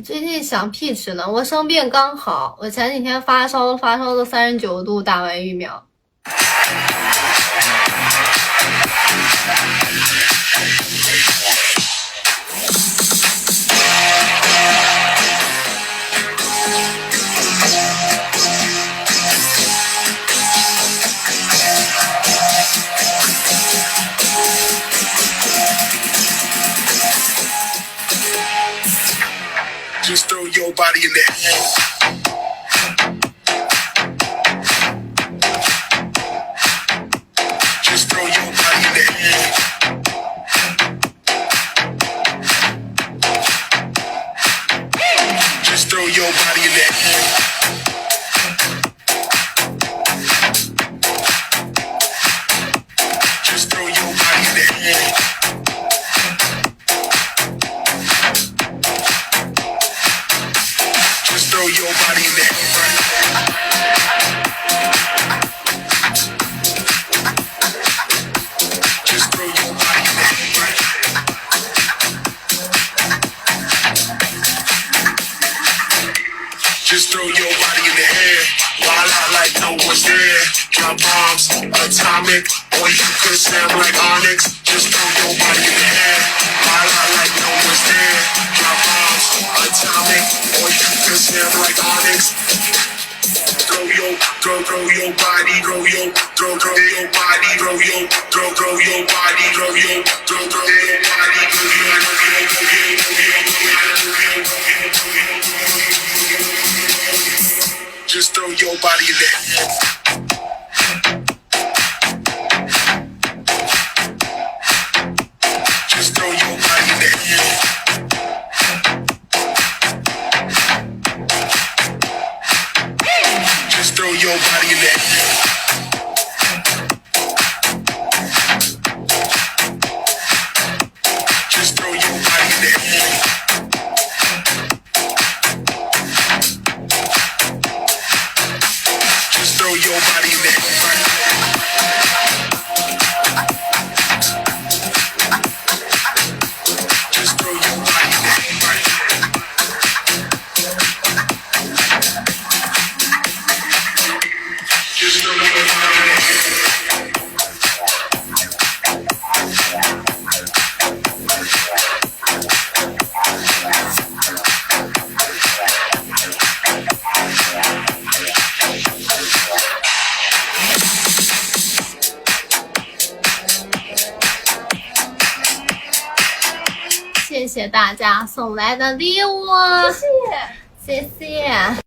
最近想屁吃呢，我生病刚好，我前几天发烧了39度，打完疫苗。Just throw your body in there. Just throw your body in there. Just throw your body in there. Just throw your body in there. Just throw your body in there. Just throw your body in there. Just throw your body in the air. Wild out like no one's there. Drop bombs, atomic, or you could sound like Onyx. Just throw your body in the air. Wild out like no one's there. Drop bombs, atomic, or you could sound like Onyx. Throw your body, throw your body, throw your body, throw your Just throw your body in there. Just throw your body in there. Just throw your body in there. Just throw your body in there. Just throw your body in there. Just throw your body in there. Just throw your body in there.谢谢大家送来的礼物，谢谢。